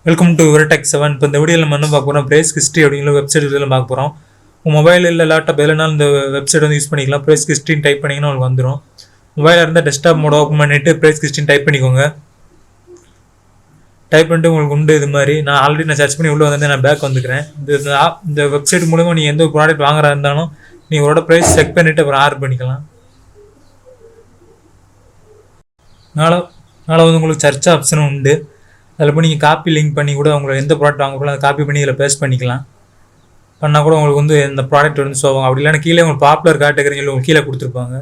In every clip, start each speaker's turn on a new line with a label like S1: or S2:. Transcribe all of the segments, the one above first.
S1: Welcome to விரடெக் 7. இப்போ இந்த வீடியோவில் நம்ம என்ன பார்க்க போகிறோம், ப்ரைஸ் ஹிஸ்ட்ரி அப்படிங்கிற வெப்சைட் இதில் பார்க்க போகிறோம். உங்கள் மொபைல் இல்லை லேப்டாப் எதுனாலும் இந்த வெப்சைட் வந்து யூஸ் பண்ணிக்கலாம். ப்ரைஸ் ஹிஸ்ட்ரின்னு டைப் பண்ணிங்கன்னா உங்களுக்கு வந்துடும். மொபைலில் இருந்தால் டெஸ்க்டாப் மோட ஓப்பன் பண்ணிவிட்டு ப்ரைஸ் ஹிஸ்ட்ரின்னு டைப் பண்ணிக்கோங்க. டைப் பண்ணிட்டு உங்களுக்கு உண்டு இது மாதிரி. நான் ஆல்ரெடி சர்ச் பண்ணி உள்ளே வந்து நான் பேக் வந்துக்கிறேன். இந்த வெப்சைட் மூலமாக நீங்கள் எந்த ப்ராடக்ட் வாங்குறா இருந்தாலும் நீங்கள் உங்களோட ப்ரைஸ் செக் பண்ணிவிட்டு அப்புறம் ஆர்டர் பண்ணிக்கலாம். நாளை வந்து உங்களுக்கு சர்ச் ஆப்ஷனும் உண்டு. அதில் போய் நீங்கள் காப்பி லிங்க் பண்ணி கூட உங்களுக்கு எந்த ப்ராடக்ட் வாங்க போகலாம் அதை காப்பி பண்ணி இதில் பேஸ்ட் பண்ணிக்கலாம். பண்ணால் கூட உங்களுக்கு வந்து இந்த ப்ராடக்ட் வந்து ஷோ ஆகும். அப்படி இல்லைன்னா கீழே உங்களுக்கு பாப்புலர் கேட்டகரின்னு சொல்லி உங்களுக்கு கீழே கொடுத்துருப்பாங்க.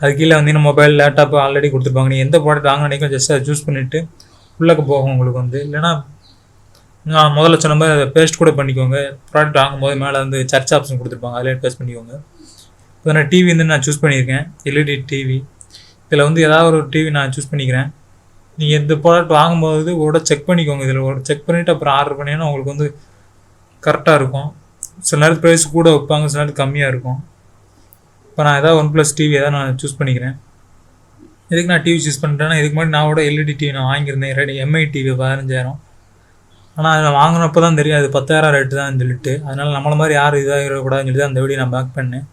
S1: அது கீழே வந்து மொபைல் லேப்டாப் ஆல்ரெடி கொடுத்துருப்பாங்க. நீங்கள் எந்த ப்ராடக்ட் வாங்க நினைக்கும் ஜஸ்ட் அதை சூஸ் பண்ணிவிட்டு உள்ளே போகும் உங்களுக்கு வந்து. இல்லைனா நான் முதல்ல சொன்ன மாதிரி அதை பேஸ்ட் கூட பண்ணிக்கோங்க. ப்ராடக்ட் வாங்கும்போது மேலே வந்து சர்ச் ஆப்ஷன் கொடுத்துருப்பாங்க, அதிலே பேஸ்ட் பண்ணிக்கோங்க. இப்போ நான் டிவி வந்து நான் சூஸ் பண்ணியிருக்கேன், எல்இடி டிவி. இதில் வந்து ஏதாவது ஒரு டிவி நான் சூஸ் பண்ணிக்கிறேன். நீங்கள் இந்த ப்ராடக்ட் வாங்கும்போது கூட செக் பண்ணிக்கோங்க. இதில் ஒரு செக் பண்ணிவிட்டு அப்புறம் ஆர்டர் பண்ணிங்கன்னா உங்களுக்கு வந்து கரெக்டாக இருக்கும். சில நேரத்து ப்ரைஸ் கூட வைப்பாங்க, சில நேரத்து கம்மியாக இருக்கும். இப்போ நான் ஏதாவது OnePlus டிவி ஏதாவது நான் சூஸ் பண்ணிக்கிறேன். இதுக்கு நான் டிவி சூஸ் பண்ணிட்டேன்னா இதுக்கு முன்னாடி நான் கூட எல்இடி டிவி நான் வாங்கியிருந்தேன், எம்ஐ டிவி 15,000. ஆனால் அதில் வாங்கினப்போ தான் தெரியும் அது 10,000 ரேட்டு தான் சொல்லிட்டு. அதனால் நம்மளை மாதிரி யாரும் இதாகிடக்கூடாதுன்னு சொல்லி தான் அந்த வீடியோ நான் பேக் பண்ணேன்.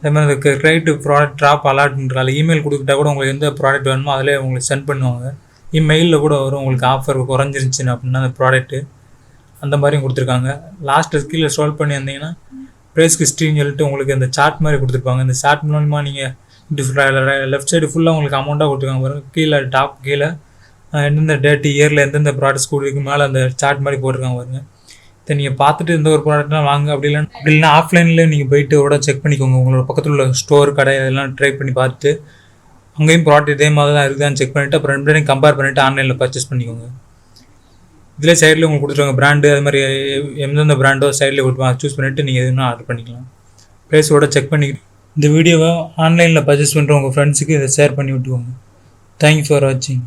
S1: அதே மாதிரி அதுக்கு கிரெடிட் ப்ராடக்ட் ட்ராப் அலாட்ன்றால் இமெயில் கொடுத்துட்டா கூட உங்களுக்கு எந்த ப்ராடக்ட் வேணுமோ அதிலே உங்களுக்கு சென்ட் பண்ணுவாங்க. இமெயிலில் கூட வரும் உங்களுக்கு ஆஃபர் குறைஞ்சிருந்துச்சின்னு அப்படின்னா அந்த ப்ராடக்ட்டு அந்த மாதிரியும் கொடுத்துருக்காங்க. லாஸ்ட்டு கீழே ஸ்க்ரோல் பண்ணி வந்தீங்கன்னா ப்ரைஸ் ஹிஸ்ட்ரின்னு சொல்லிட்டு உங்களுக்கு அந்த சார்ட் மாதிரி கொடுத்துருப்பாங்க. இந்த சார்ட் மூலமாக நீங்கள் லெஃப்ட் சைடு ஃபுல்லாக உங்களுக்கு அமௌண்ட்டாக கொடுத்துருக்காங்க பாருங்கள். கீழே டாப் கீழே எந்தெந்த டேட்டு இயரில் எந்தெந்த ப்ராடக்ட்ஸ் கொடுக்கு மேலே அந்த சார்ட் மாதிரி போட்டிருக்காங்க பாருங்கள். இதை நீங்கள் பார்த்துட்டு எந்த ஒரு ப்ராடக்ட்லாம் வாங்க. அப்படி இல்லைன்னா ஆஃப்லைனில் நீங்கள் போயிட்டு கூட செக் பண்ணிக்கோங்க. உங்களோட பக்கத்தில் உள்ள ஸ்டோர் கடை இதெல்லாம் ட்ரை பண்ணி பார்த்துட்டு அங்கேயும் ப்ராடக்ட் இதே மாதிரி தான் இருக்குதான்னு செக் பண்ணிவிட்டு அப்புறம் ரெண்டு பேரையும் கம்பேர் பண்ணிவிட்டு ஆன்லைனில் பர்ச்சேஸ் பண்ணிக்கோங்க. இதிலே சைடில் உங்களுக்கு கொடுத்துருவாங்க பிராண்டு, அது மாதிரி எந்தெந்த பிராண்டோ சைடில் கொடுப்பாங்க. சூஸ் பண்ணிவிட்டு நீங்கள் எதுனா ஆர்டர் பண்ணிக்கலாம். ப்ரைஸோட செக் பண்ணிக்கிட்டு இந்த வீடியோவை ஆன்லைனில் பர்ச்சேஸ் பண்ணுற உங்கள் ஃப்ரெண்ட்ஸுக்கு இதை ஷேர் பண்ணி விட்டுக்கோங்க. தேங்க்யூ ஃபார் வாட்சிங்.